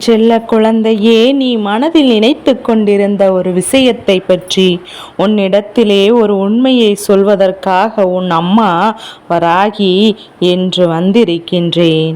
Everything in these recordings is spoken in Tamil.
செல்ல குழந்தையே, நீ மனதில் நினைத்து கொண்டிருந்த ஒரு விஷயத்தை பற்றி உன்னிடத்திலே ஒரு உண்மையை சொல்வதற்காக உன் அம்மா வராகி என்று வந்திருக்கின்றேன்.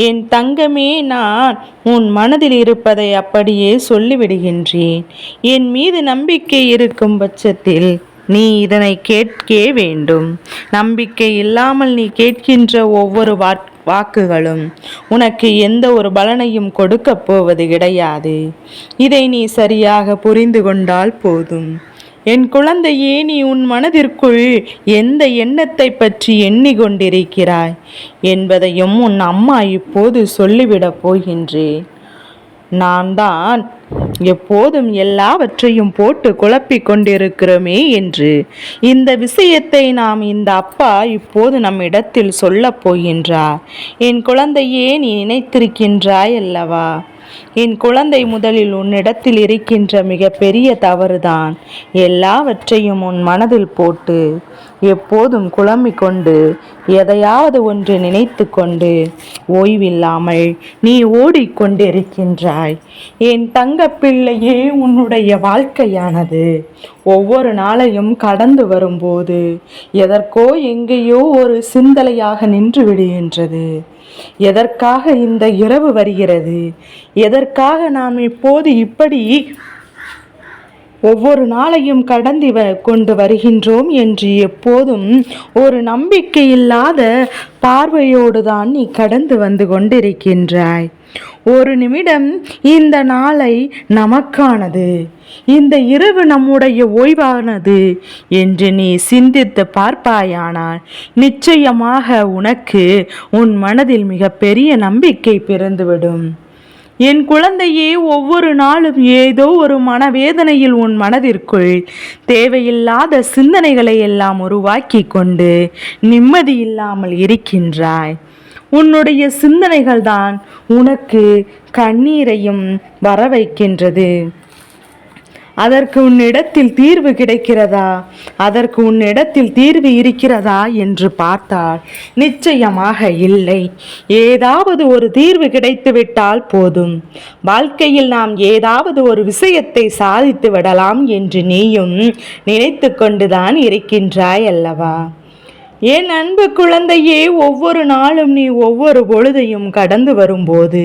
என் தங்கமே, நான் உன் மனதில் இருப்பதை அப்படியே சொல்லிவிடுகின்றேன். என் மீது நம்பிக்கை இருக்கும் பட்சத்தில் நீ இதனை கேட்கே வேண்டும். நம்பிக்கை இல்லாமல் நீ கேட்கின்ற ஒவ்வொரு வாக்குகளும் உனக்கு எந்த ஒரு பலனையும் கொடுக்கப் போவது கிடையாது. இதை நீ சரியாக புரிந்து கொண்டால் போதும். என் குழந்தையே, நீ உன் மனதிற்குள் எந்த எண்ணத்தை பற்றி எண்ணிக்கொண்டிருக்கிறாய் என்பதையும் உன் அம்மா இப்போது சொல்லிவிடப் போகின்றேன். நான் தான் எப்போதும் எல்லாவற்றையும் போட்டு குழப்பிக் கொண்டிருக்கிறோமே என்று இந்த விஷயத்தை இந்த அப்பா இப்போது நம்மிடத்தில் சொல்லப் போகின்றார். என் குழந்தையே, நீ நினைத்திருக்கின்றாய் அல்லவா? என் குழந்தை, முதலில் உன்னிடத்தில் இருக்கின்ற மிக பெரிய தவறுதான் எல்லாவற்றையும் உன் மனதில் போட்டு எப்போதும் குழம்பிக் கொண்டு எதையாவது ஒன்று நினைத்து கொண்டு ஓய்வில்லாமல் நீ ஓடிக்கொண்டிருக்கின்றாய். என் தங்க பிள்ளையே, உன்னுடைய வாழ்க்கையானது ஒவ்வொரு நாளையும் கடந்து வரும்போது எதற்கோ எங்கேயோ ஒரு சிந்தனையாக நின்று விடுகின்றது. எதற்காக இந்த இரவு வருகிறது? எதற்காக நாம் இப்போது இப்படி ஒவ்வொரு நாளையும் கடந்து கொண்டு வருகின்றோம் என்று எப்போதும் ஒரு நம்பிக்கை இல்லாத பார்வையோடு தான் நீ கடந்து வந்து கொண்டிருக்கின்றாய். ஒரு நிமிடம் இந்த நாளை நமக்கானது, இந்த இரவு நம்முடைய ஓய்வானது என்று நீ சிந்தித்து பார்ப்பாயானால் நிச்சயமாக உனக்கு உன் மனதில் மிக பெரிய நம்பிக்கை பிறந்துவிடும். என் குழந்தையே, ஒவ்வொரு நாளும் ஏதோ ஒரு மனவேதனையில் உன் மனதிற்குள் தேவையில்லாத சிந்தனைகளை எல்லாம் உருவாக்கி கொண்டு நிம்மதி இல்லாமல் இருக்கின்றாய். உன்னுடைய சிந்தனைகள் தான் உனக்கு கண்ணீரையும் வர வைக்கின்றது. அதற்கு உன்னிடத்தில் தீர்வு கிடைக்கிறதா? அதற்கு உன்னிடத்தில் தீர்வு இருக்கிறதா என்று பார்த்தால் நிச்சயமாக இல்லை. ஏதாவது ஒரு தீர்வு கிடைத்துவிட்டால் போதும், வாழ்க்கையில் நாம் ஏதாவது ஒரு விஷயத்தை சாதித்து விடலாம் என்று நீயும் நினைத்து கொண்டுதான் இருக்கின்றாய் அல்லவா? என் அன்பு குழந்தையே, ஒவ்வொரு நாளும் நீ ஒவ்வொரு பொழுதையும் கடந்து வரும்போது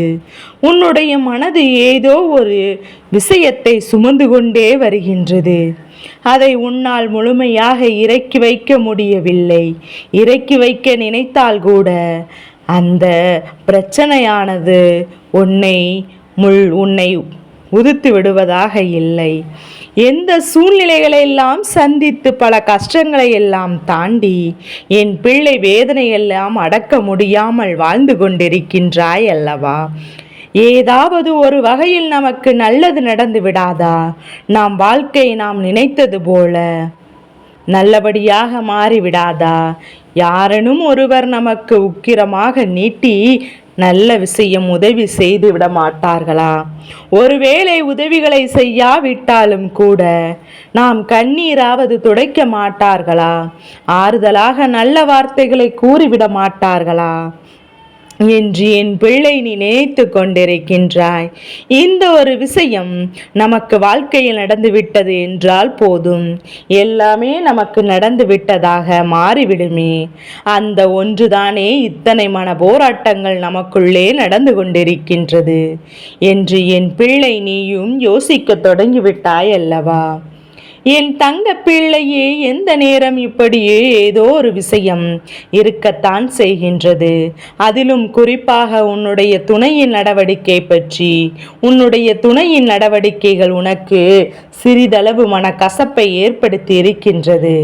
உன்னுடைய மனது ஏதோ ஒரு விஷயத்தை சுமந்து கொண்டே வருகின்றது. அதை உன்னால் முழுமையாக இறக்கி வைக்க முடியவில்லை. இறக்கி வைக்க நினைத்தால் கூட அந்த பிரச்சனையானது உன்னை உதிர்த்து விடுவதாக இல்லை. எந்த சூழ்நிலைகளை எல்லாம் சந்தித்து பல கஷ்டங்களை எல்லாம் தாண்டி என் பிள்ளை வேதனையெல்லாம் அடக்க முடியாமல் வாழ்ந்து கொண்டிருக்கின்றாய் அல்லவா? ஏதாவது ஒரு வகையில் நமக்கு நல்லது நடந்து விடாதா? வாழ்க்கை நாம் நினைத்தது போல நல்லபடியாக மாறிவிடாதா? யாரேனும் ஒருவர் நமக்கு உக்கிரமாக நீட்டி நல்ல விஷயம் உதவி செய்து விட மாட்டார்களா? ஒருவேளை உதவிகளை செய்யாவிட்டாலும் கூட நாம் கண்ணீராவது துடைக்க மாட்டார்களா? ஆறுதலாக நல்ல வார்த்தைகளை கூறிவிட மாட்டார்களா என்று என் பிள்ளை நீ நினைத்து கொண்டிருக்கின்றாய். இந்த ஒரு விஷயம் நமக்கு வாழ்க்கையில் நடந்துவிட்டது என்றால் போதும், எல்லாமே நமக்கு நடந்து விட்டதாக மாறிவிடுமே. அந்த ஒன்றுதானே இத்தனை மன போராட்டங்கள் நமக்குள்ளே நடந்து கொண்டிருக்கின்றது என்று என் பிள்ளை நீயும் யோசிக்க தொடங்கிவிட்டாய் அல்லவா? என் தங்க பிள்ளையே, எந்த நேரம் இப்படியே ஏதோ ஒரு விஷயம் இருக்கத்தான் செய்கின்றது. அதிலும் குறிப்பாக உன்னுடைய துணையின் நடவடிக்கை பற்றி. உன்னுடைய துணையின் நடவடிக்கைகள் உனக்கு சிறிதளவு மனக்கசப்பை ஏற்படுத்தி இருக்கின்றது.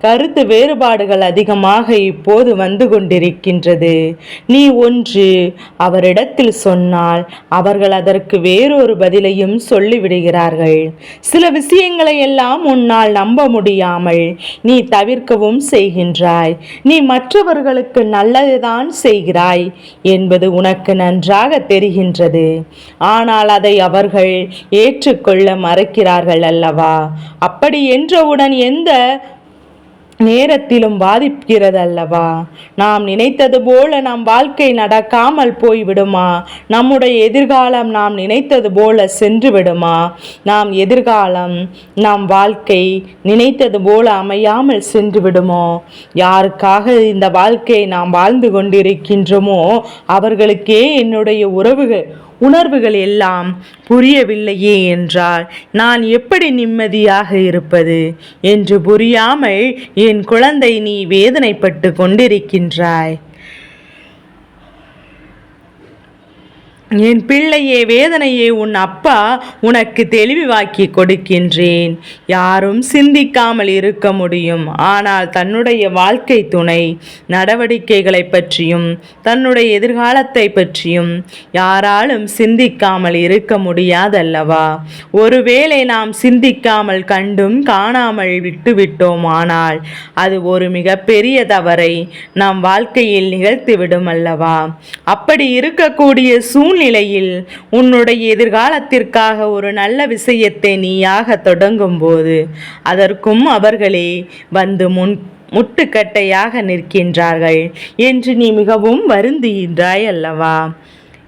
கருத்து வேறுபாடுகள் அதிகமாக இப்போது வந்து கொண்டிருக்கின்றது. நீ ஒன்று அவரிடத்தில் சொன்னால் அவர்கள் அதற்கு வேறொரு பதிலையும் சொல்லிவிடுகிறார்கள். சில விஷயங்களை எல்லாம் உன்னால் நம்ப முடியாமல் நீ தவிர்க்கவும் செய்கின்றாய். நீ மற்றவர்களுக்கு நல்லதுதான் செய்கிறாய் என்பது உனக்கு நன்றாக தெரிகின்றது. ஆனால் அதை அவர்கள் ஏற்றுக்கொள்ள மறுக்கிறார்கள் அல்லவா? அப்படி என்றவுடன் எந்த நேரத்திலும் பாதிக்கிறது அல்லவா? நாம் நினைத்தது போல நம் வாழ்க்கை நடக்காமல் போய்விடுமா? நம்முடைய எதிர்காலம் நாம் நினைத்தது போல சென்று விடுமா? நாம் எதிர்காலம் நம் வாழ்க்கை நினைத்தது போல அமையாமல் சென்று விடுமோ? யாருக்காக இந்த வாழ்க்கையை நாம் வாழ்ந்து கொண்டிருக்கின்றோமோ அவர்களுக்கே என்னுடைய உணர்வுகள் எல்லாம் புரியவில்லையே என்றால் நான் எப்படி நிம்மதியாக இருப்பது என்று புரியாமல் என் குழந்தை நீ வேதனைப்பட்டு கொண்டிருக்கின்றாய். என் பிள்ளையே, வேதனையை உன் அப்பா உனக்கு தெளிவாக்கி கொடுக்கின்றேன். யாரும் சிந்திக்காமல் இருக்க முடியும், ஆனால் தன்னுடைய வாழ்க்கை துணை நடவடிக்கைகளை பற்றியும் தன்னுடைய எதிர்காலத்தை பற்றியும் யாராலும் சிந்திக்காமல் இருக்க முடியாதல்லவா? ஒருவேளை நாம் சிந்திக்காமல் கண்டும் காணாமல் விட்டுவிட்டோம் ஆனால் அது ஒரு மிகப்பெரிய தவறை நம் வாழ்க்கையில் நிகழ்த்திவிடும் அல்லவா? அப்படி இருக்கக்கூடிய சூழ்நிலையில் உன்னுடைய எதிர்காலத்திற்காக ஒரு நல்ல விஷயத்தை நீயாக தொடங்கும் போது அதற்கும் அவர்களே வந்து முட்டுக்கட்டையாக நிற்கின்றார்கள் என்று நீ மிகவும் வருந்துகின்றாய் அல்லவா?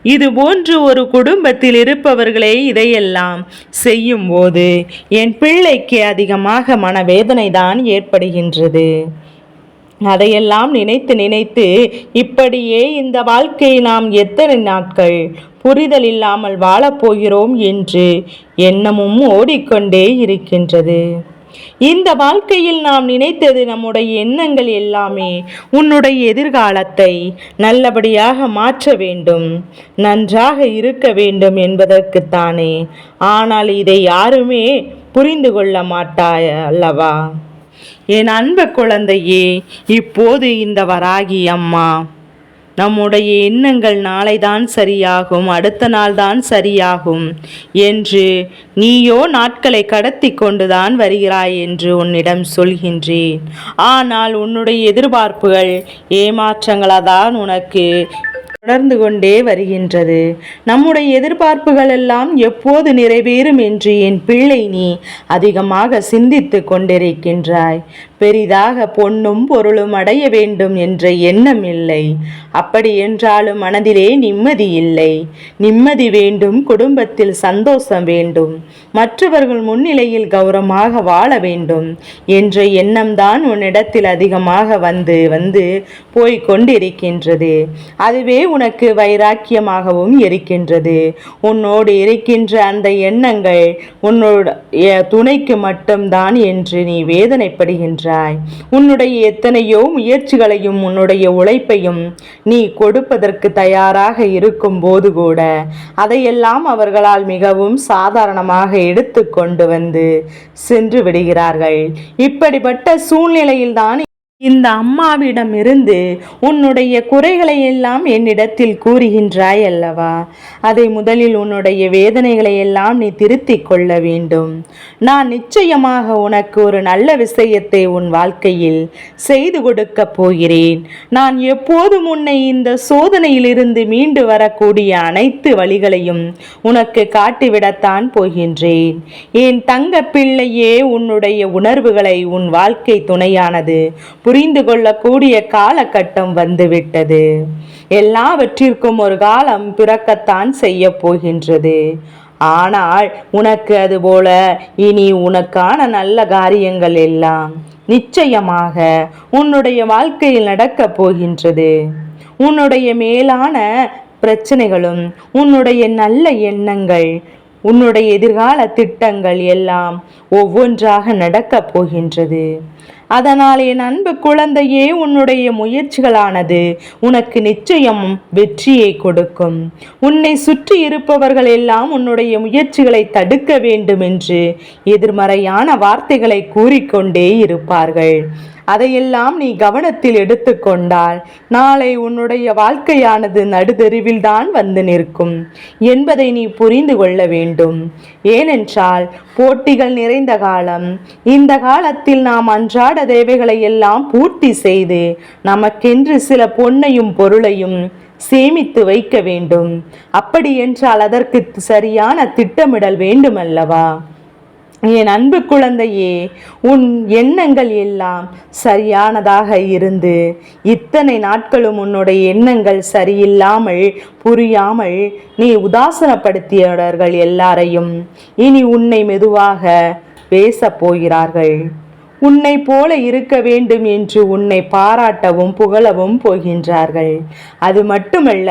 இது போன்று ஒரு குடும்பத்தில் இருப்பவர்களே இதையெல்லாம் செய்யும் போது என் பிள்ளைக்கு அதிகமாக மனவேதனை தான் ஏற்படுகின்றது. அதையெல்லாம் நினைத்து நினைத்து இப்படியே இந்த வாழ்க்கையை நாம் எத்தனை நாட்கள் புரிதல் இல்லாமல் வாழப்போகிறோம் என்று எண்ணமும் ஓடிக்கொண்டே இருக்கின்றது. இந்த வாழ்க்கையில் நாம் நினைத்தது நம்முடைய எண்ணங்கள் எல்லாமே உன்னுடைய எதிர்காலத்தை நல்லபடியாக மாற்ற வேண்டும், நன்றாக இருக்க வேண்டும் என்பதற்குத்தானே. ஆனால் இதை யாருமே புரிந்து கொள்ள மாட்டாய் அல்லவா? என் அன்பு குழந்தையே, இப்போது இந்த வராகி அம்மா நம்முடைய எண்ணங்கள் நாளைதான் சரியாகும், அடுத்த நாள் தான் சரியாகும் என்று நீயோ நாட்களை கடத்தி கொண்டுதான் வருகிறாய் என்று உன்னிடம் சொல்கின்றேன். ஆனால் உன்னுடைய எதிர்பார்ப்புகள் ஏமாற்றங்களாதான் உனக்கு தொடர்ந்து கொண்டே வருகின்றது. நம்முடைய எதிர்பார்ப்புகள் எல்லாம் எப்போது நிறைவேறும் என்று என் பிள்ளை நீ அதிகமாக சிந்தித்து கொண்டிருக்கின்றாய். பெரிதாக பொன்னும் பொருளும் அடைய வேண்டும் என்ற எண்ணம் இல்லை. அப்படி என்றாலும் மனதிலே நிம்மதி இல்லை. நிம்மதி வேண்டும், குடும்பத்தில் சந்தோஷம் வேண்டும், மற்றவர்கள் முன்னிலையில் கௌரவமாக வாழ வேண்டும் என்ற எண்ணம்தான் உன்னிடத்தில் அதிகமாக வந்து வந்து போய்கொண்டிருக்கின்றது. அதுவே உனக்கு வைராக்கியமாகவும் இருக்கின்றது. உன்னோடு இருக்கின்ற அந்த எண்ணங்கள் உன்னுடைய துணைக்கு மட்டும்தான் என்று நீ வேதனைப்படுகின்ற. உன்னுடைய எத்தனையோ முயற்சிகளையும் உன்னுடைய உழைப்பையும் நீ கொடுப்பதற்கு தயாராக இருக்கும் போது கூட அதையெல்லாம் அவர்களால் மிகவும் சாதாரணமாக எடுத்து கொண்டு வந்து சென்று விடுகிறார்கள். இப்படிப்பட்ட சூழ்நிலையில்தான் இந்த அம்மாவிடம் இருந்து உன்னுடைய குறைகளை எல்லாம் என்னிடத்தில் கூறுகின்றாய் அல்லவா? அதை முதலில் உன்னுடைய வேதனைகளை எல்லாம் நீ திருத்திக் கொள்ள வேண்டும். நான் நிச்சயமாக உனக்கு ஒரு நல்ல விஷயத்தை உன் வாழ்க்கையில் செய்து கொடுக்க போகிறேன். நான் எப்போதும் உன்னை இந்த சோதனையிலிருந்து மீண்டு வரக்கூடிய அனைத்து வழிகளையும் உனக்கு காட்டிவிடத்தான் போகின்றேன். என் தங்க பிள்ளையே, உன்னுடைய உணர்வுகளை உன் வாழ்க்கை துணையானது புரிந்து கொள்ளக்கூடிய காலகட்டம் வந்துவிட்டது. எல்லாவற்றிற்கும் ஒரு காலம் பிறக்கத்தான் செய்ய போகின்றது. ஆனால் உனக்கு அதுபோல இனி உனக்கான நல்ல காரியங்கள் எல்லாம் நிச்சயமாக உன்னுடைய வாழ்க்கையில் நடக்கப் போகின்றது. உன்னுடைய மேலான பிரச்சனைகளும் உன்னுடைய நல்ல எண்ணங்கள் உன்னுடைய எதிர்கால திட்டங்கள் எல்லாம் ஒவ்வொன்றாக நடக்கப் போகின்றது. அதனால் என் அன்பு குழந்தையே, உன்னுடைய முயற்சிகளானது உனக்கு நிச்சயம் வெற்றியை கொடுக்கும். உன்னை சுற்றி இருப்பவர்கள் எல்லாம் உன்னுடைய முயற்சிகளை தடுக்க வேண்டும் என்று எதிர்மறையான வார்த்தைகளை கூறிக்கொண்டே இருப்பார்கள். அதையெல்லாம் நீ கவனத்தில் எடுத்துக்கொண்டால் நாளை உன்னுடைய வாழ்க்கையானது நடுத்தெருவில் தான் வந்து நிற்கும் என்பதை நீ புரிந்து கொள்ள வேண்டும். ஏனென்றால் போட்டிகள் நிறைந்த காலம். இந்த காலத்தில் நாம் அன்றாட தேவைகளை எல்லாம் பூர்த்தி செய்து நமக்கென்று சில பொன்னையும் பொருளையும் சேமித்து வைக்க வேண்டும். அப்படி என்றால் அதற்கு சரியான திட்டமிடல் வேண்டுமல்லவா? என் அன்பு குழந்தையே, உன் எண்ணங்கள் எல்லாம் சரியானதாக இருந்து இத்தனை நாட்களும் உன்னுடைய எண்ணங்கள் சரியில்லாமல் புரியாமல் நீ உதாசனப்படுத்தியவர்கள் எல்லாரையும் இனி உன்னை மெதுவாக பேசப் போகிறார்கள். உன்னை போல இருக்க வேண்டும் என்று உன்னை பாராட்டவும் புகழவும் போகின்றார்கள். அது மட்டுமல்ல,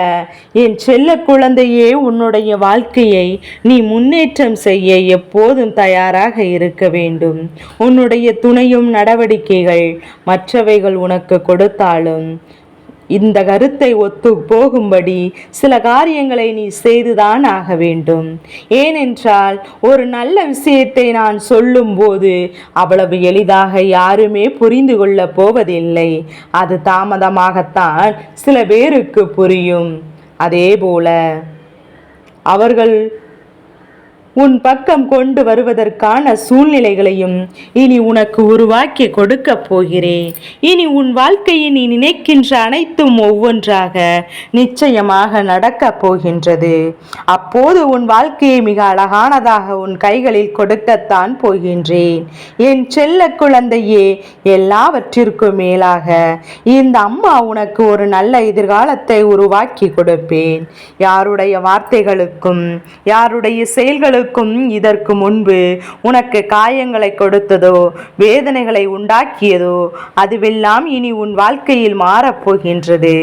என் செல்ல குழந்தையே, உன்னுடைய வாழ்க்கையை நீ முன்னேற்றம் செய்ய எப்போதும் தயாராக இருக்க வேண்டும். உன்னுடைய துணையும் நடவடிக்கைகள் மற்றவைகள் உனக்கு கொடுத்தாலும் இந்த கருத்தை ஒத்து போகும்படி சில காரியங்களை நீ செய்துதான் ஆக வேண்டும். ஏனென்றால் ஒரு நல்ல விஷயத்தை நான் சொல்லும்போது அவ்வளவு எளிதாக யாருமே புரிந்து கொள்ளப் போவதில்லை. அது தாமதமாகத்தான் சில பேருக்கு புரியும். அதே போல அவர்கள் உன் பக்கம் கொண்டு வருவதற்கான சூழ்நிலைகளையும் இனி உனக்கு உருவாக்கி கொடுக்க போகிறேன். இனி உன் வாழ்க்கையை நீ நினைக்கின்ற அனைத்தும் ஒவ்வொன்றாக நிச்சயமாக நடக்கப் போகின்றது. அப்போது உன் வாழ்க்கையை மிக அழகானதாக உன் கைகளில் கொடுக்கத்தான் போகின்றேன். என் செல்ல குழந்தையே, எல்லாவற்றிற்கும் மேலாக இந்த அம்மா உனக்கு ஒரு நல்ல எதிர்காலத்தை உருவாக்கி கொடுப்பேன். யாருடைய வார்த்தைகளுக்கும் யாருடைய செயல்களுக்கும் இதற்கு முன்பு உனக்கு காயங்களை கொடுத்ததோ வேதனைகளை உண்டாக்கியதோ அதுவெல்லாம் இனி உன் வாழ்க்கையில் மாறப்போகின்றது.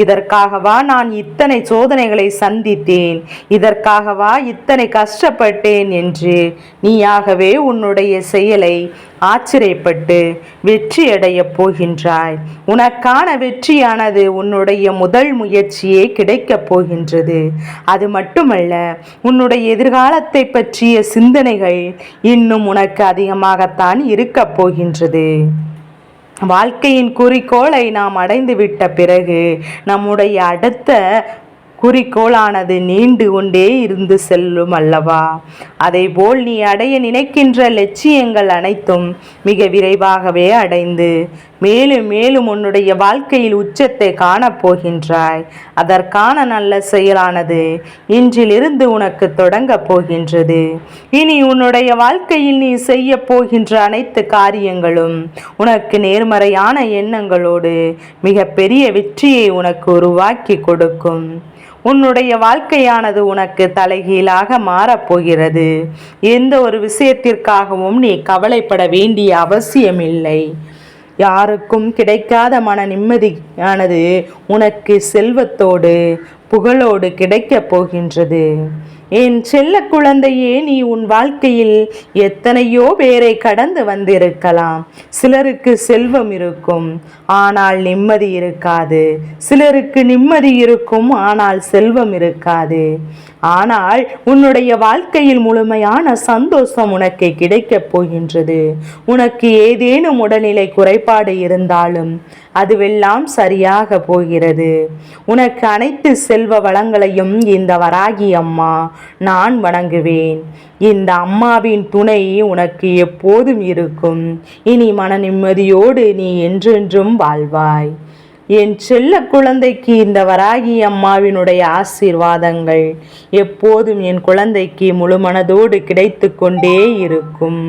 இதற்காகவா நான் இத்தனை சோதனைகளை சந்தித்தேன், இதற்காகவா இத்தனை கஷ்டப்பட்டேன் என்று நீயாகவே உன்னுடைய செயலை ஆச்சரியப்பட்டு வெற்றியடைய போகின்றாய். உனக்கான வெற்றியானது உன்னுடைய முதல் முயற்சியே கிடைக்கப் போகின்றது. அது மட்டுமல்ல, உன்னுடைய எதிர்காலத்தை பற்றிய சிந்தனைகள் இன்னும் உனக்கு அதிகமாகத்தான் இருக்கப் போகின்றது. வாழ்க்கையின் குறிக்கோளை நாம் அடைந்துவிட்ட பிறகு நம்முடைய அடுத்த குறிக்கோளானது நீண்டு கொண்டே இருந்து செல்லும் அல்லவா? அதேபோல் நீ அடைய நினைக்கின்ற லட்சியங்கள் அனைத்தும் மிக விரைவாகவே அடைந்து மேலும் மேலும் உன்னுடைய வாழ்க்கையில் உச்சத்தை காணப்போகின்றாய். அதற்கான நல்ல செயலானது இன்றிலிருந்து உனக்கு தொடங்கப் போகின்றது. இனி உன்னுடைய வாழ்க்கையில் நீ செய்ய போகின்ற அனைத்து காரியங்களும் உனக்கு நேர்மறையான எண்ணங்களோடு மிக பெரிய வெற்றியை உனக்கு உருவாக்கி கொடுக்கும். உன்னுடைய வாழ்க்கையானது உனக்கு தலைகீழாக மாறப்போகிறது. எந்த ஒரு விஷயத்திற்காகவும் நீ கவலைப்பட வேண்டிய அவசியமில்லை. யாருக்கும் கிடைக்காத மன நிம்மதியானது உனக்கு செல்வத்தோடு புகழோடு கிடைக்கப் போகின்றது. என் செல்ல குழந்தையே, நீ உன் வாழ்க்கையில் எத்தனையோ பேரை கடந்து வந்திருக்கலாம். சிலருக்கு செல்வம் இருக்கும், ஆனால் நிம்மதி இருக்காது. சிலருக்கு நிம்மதி இருக்கும், ஆனால் செல்வம் இருக்காது. ஆனால் உன்னுடைய வாழ்க்கையில் முழுமையான சந்தோஷம் உனக்கு கிடைக்கப் போகின்றது. உனக்கு ஏதேனும் உடல்நிலை குறைபாடு இருந்தாலும் அதுவெல்லாம் சரியாக போகிறது. உனக்கு அனைத்து செல்வ வளங்களையும் இந்த வராகி அம்மா நான் வணங்குவேன். இந்த அம்மாவின் துணை உனக்கு எப்போதும் இருக்கும். இனி மன நிம்மதியோடு நீ என்றென்றும் வாழ்வாய். என் செல்ல குழந்தைக்கு இந்த வராகி அம்மாவினுடைய ஆசீர்வாதங்கள் எப்போதும் என் குழந்தைக்கு முழு மனதோடு கிடைத்து கொண்டே இருக்கும்.